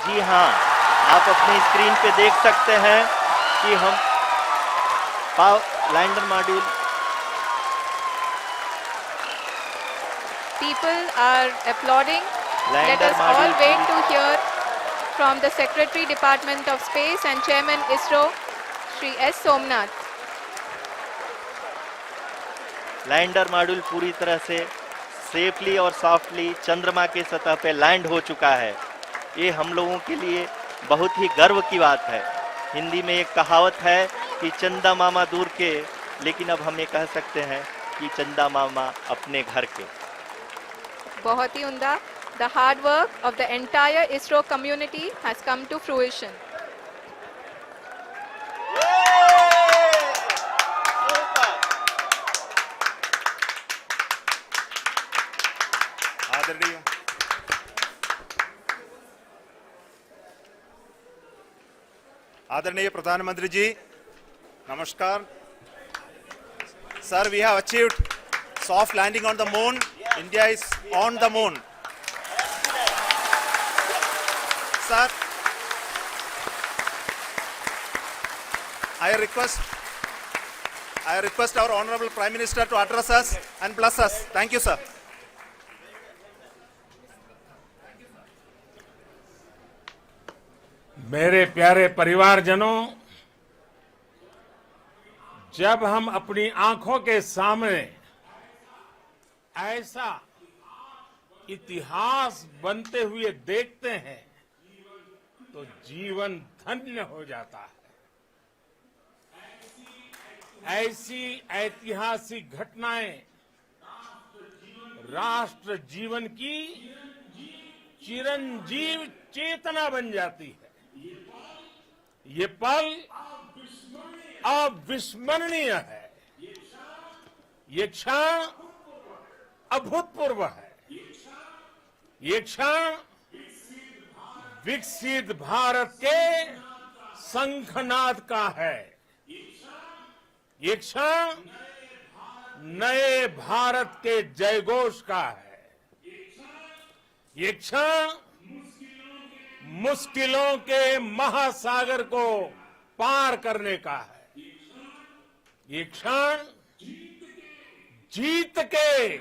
जी हाँ, आप अपनी स्क्रीन पे देख सकते हैं कि हम lander module People are applauding. Let lander us all module wait to hear from the Secretary Department of Space and Chairman ISRO, Shri S. Somnath. Lander module पूरी तरह से सेफली और सॉफ्टली चंद्रमा के सतह पे लैंड हो चुका है। ये हम लोगों के लिए बहुत ही गर्व की बात है। हिंदी में एक कहावत है कि चंदा मामा दूर के, लेकिन अब हम ये कह सकते हैं कि चंदा मामा अपने घर के। बहुत ही उम्दा. The hard work of the entire ISRO community has come to fruition. आदरणीय प्रधानमंत्री जी, नमस्कार. Sir, we have achieved soft landing on the moon. India is on the moon. Sir, I request our Honorable Prime Minister to address us and bless us. Thank you, sir. मेरे प्यारे परिवारजनों, जब हम अपनी आंखों के सामने ऐसा इतिहास बनते हुए देखते हैं तो जीवन धन्य हो जाता है। ऐसी ऐतिहासिक घटनाएं राष्ट्र जीवन की चिरंजीव चेतना बन जाती है। ये पल अविस्मरणीय है। ये क्षण अभूतपूर्व है। ये क्षण विकसित भारत के शंखनाद का है। ये क्षण नए भारत के जयघोष का है। ये क्षण मुश्किलों के महासागर को पार करने का है। ये क्षण जीत के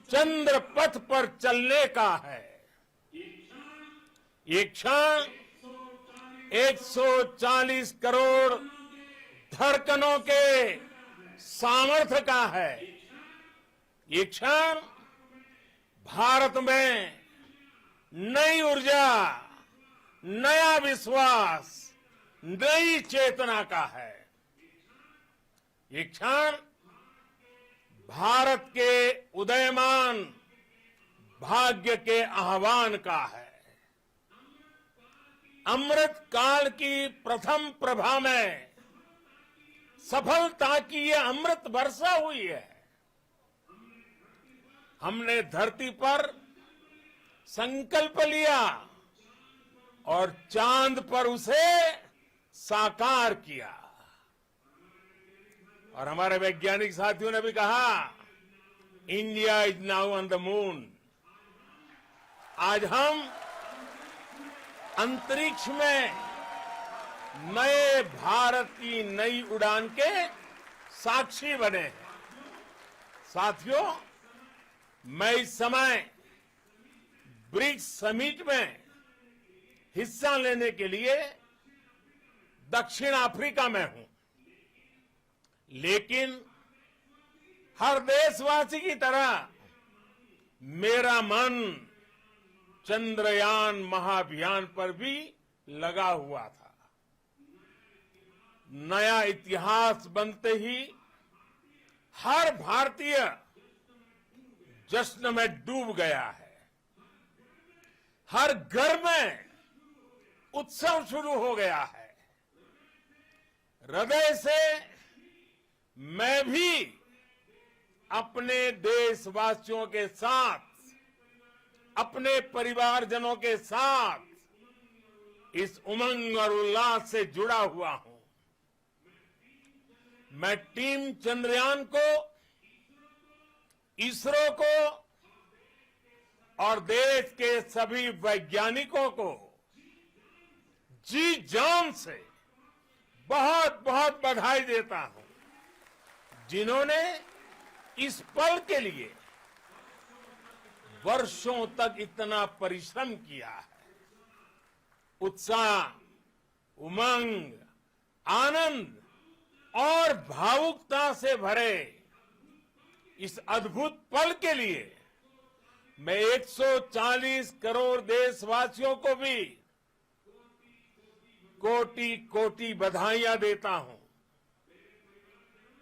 चंद्र पथ पर चलने का है। ये क्षण 140 करोड़ धड़कनों के सामर्थ्य का है। ये क्षण भारत में नई ऊर्जा, नया विश्वास, नई चेतना का है। ये क्षण भारत के उदयमान भाग्य के आह्वान का है। अमृत काल की प्रथम प्रभा में सफलता की ये अमृत वर्षा हुई है। हमने धरती पर संकल्प लिया और चांद पर उसे साकार किया। और हमारे वैज्ञानिक साथियों ने भी कहा, India is now on the moon. आज हम अंतरिक्ष में नए भारत की नई उड़ान के साक्षी बने हैं। साथियों, मैं इस समय ब्रिक्स समिट में हिस्सा लेने के लिए दक्षिण अफ्रीका में हूं, लेकिन हर देशवासी की तरह मेरा मन चंद्रयान महाअभियान पर भी लगा हुआ था। नया इतिहास बनते ही हर भारतीय जश्न में डूब गया है। हर घर में उत्सव शुरू हो गया है। हृदय से मैं भी अपने देशवासियों के साथ, अपने परिवारजनों के साथ इस उमंग और उल्लास से जुड़ा हुआ हूं। मैं टीम चंद्रयान को, इसरो को और देश के सभी वैज्ञानिकों को जी जान से बहुत बहुत बधाई देता हूं, जिन्होंने इस पल के लिए वर्षों तक इतना परिश्रम किया है। उत्साह, उमंग, आनंद और भावुकता से भरे इस अद्भुत पल के लिए मैं 140 करोड़ देशवासियों को भी कोटि कोटि बधाइयां देता हूं।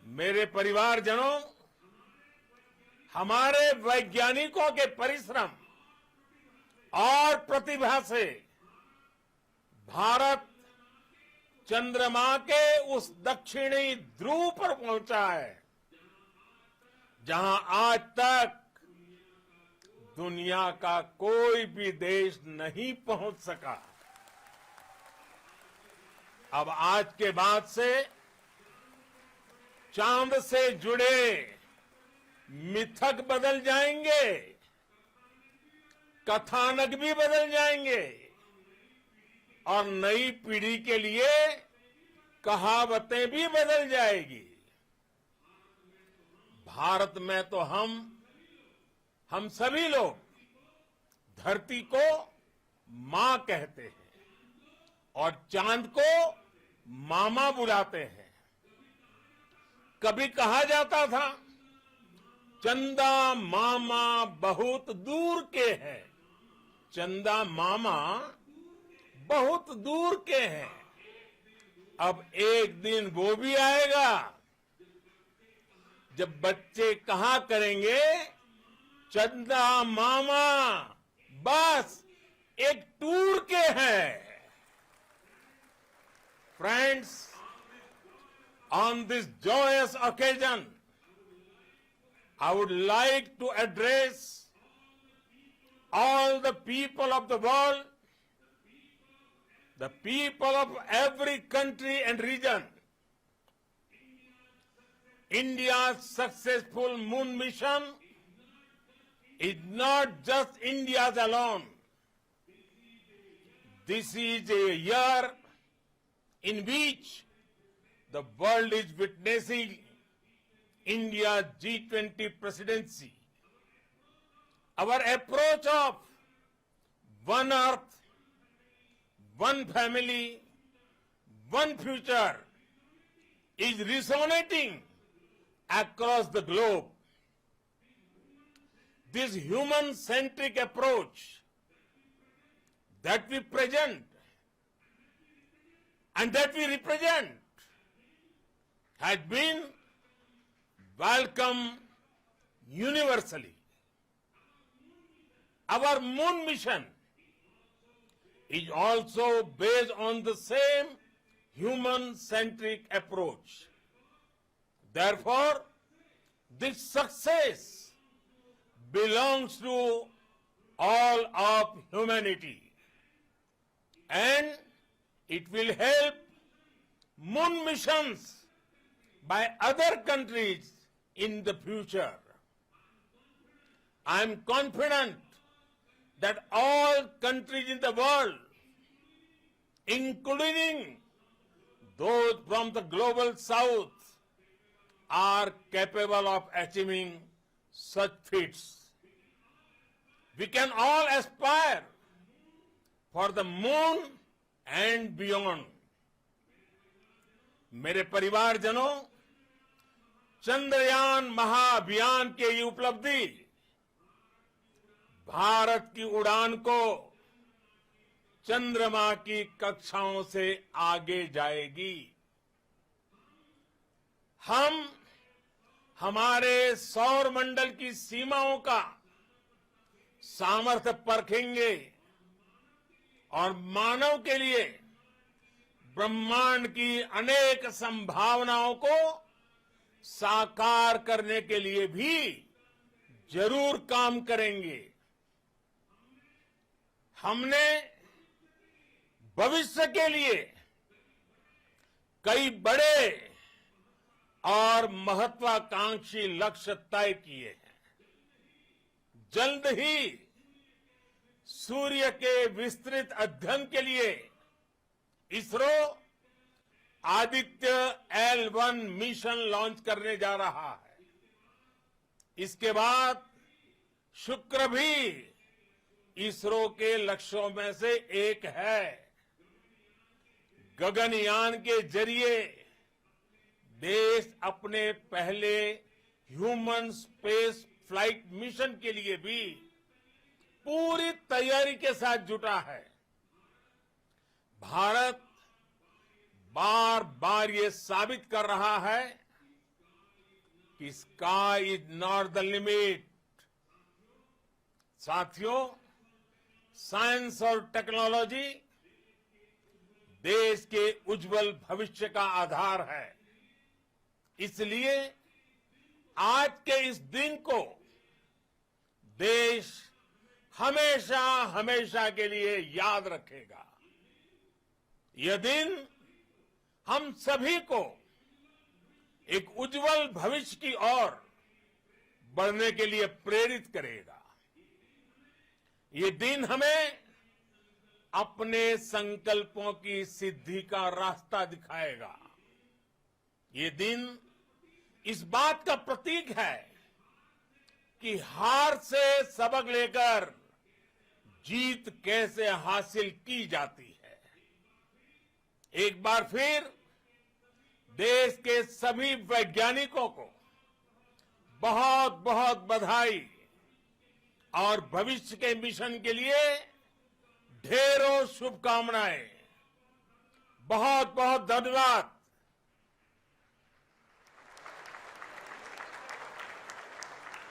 मेरे परिवारजनों, हमारे वैज्ञानिकों के परिश्रम और प्रतिभा से भारत चंद्रमा के उस दक्षिणी ध्रुव पर पहुंचा है, जहां आज तक दुनिया का कोई भी देश नहीं पहुंच सका। अब आज के बाद से चांद से जुड़े मिथक बदल जाएंगे, कथानक भी बदल जाएंगे और नई पीढ़ी के लिए कहावतें भी बदल जाएगी। भारत में तो हम सभी लोग धरती को मां कहते हैं और चांद को मामा बुलाते हैं। कभी कहा जाता था, चंदा मामा बहुत दूर के हैं। चंदा मामा बहुत दूर के हैं। अब एक दिन वो भी आएगा जब बच्चे कहा करेंगे, चंदा मामा बस एक टूर के हैं। Friends, on this joyous occasion, I would like to address all the people of the world, the people of every country and region. India's successful moon mission is not just India's alone. This is a year in which the world is witnessing India's G20 presidency. Our approach of one earth, one family, one future is resonating across the globe. This human-centric approach that we present and that we represent has been welcomed universally. Our moon mission is also based on the same human-centric approach. Therefore, this success belongs to all of humanity, and it will help moon missions by other countries in the future. I am confident that all countries in the world, including those from the global south, are capable of achieving such feats. We can all aspire for the moon and beyond. मेरे परिवारजनों, चंद्रयान महाअभियान की ये उपलब्धि भारत की उड़ान को चंद्रमा की कक्षाओं से आगे जाएगी। हम हमारे सौर मंडल की सीमाओं का सामर्थ्य परखेंगे और मानव के लिए ब्रह्मांड की अनेक संभावनाओं को साकार करने के लिए भी जरूर काम करेंगे। हमने भविष्य के लिए कई बड़े और महत्वाकांक्षी लक्ष्य तय किए हैं। जल्द ही सूर्य के विस्तृत अध्ययन के लिए ISRO Aditya L1 mission launch करने जा रहा है। इसके बाद शुक्र भी इसरो के लक्ष्यों में से एक है। गगनयान के जरिए देश अपने पहले ह्यूमन स्पेस फ्लाइट मिशन के लिए भी पूरी तैयारी के साथ जुटा है। भारत बार बार ये साबित कर रहा है कि sky is not the limit. साथियों, साइंस और टेक्नोलॉजी देश के उज्जवल भविष्य का आधार है। इसलिए आज के इस दिन को देश हमेशा हमेशा के लिए याद रखेगा। यह दिन हम सभी को एक उज्जवल भविष्य की ओर बढ़ने के लिए प्रेरित करेगा। ये दिन हमें अपने संकल्पों की सिद्धि का रास्ता दिखाएगा। ये दिन इस बात का प्रतीक है कि हार से सबक लेकर जीत कैसे हासिल की जाती है। एक बार फिर देश के सभी वैज्ञानिकों को बहुत बहुत बधाई और भविष्य के मिशन के लिए ढेरों शुभकामनाएं। बहुत बहुत धन्यवाद।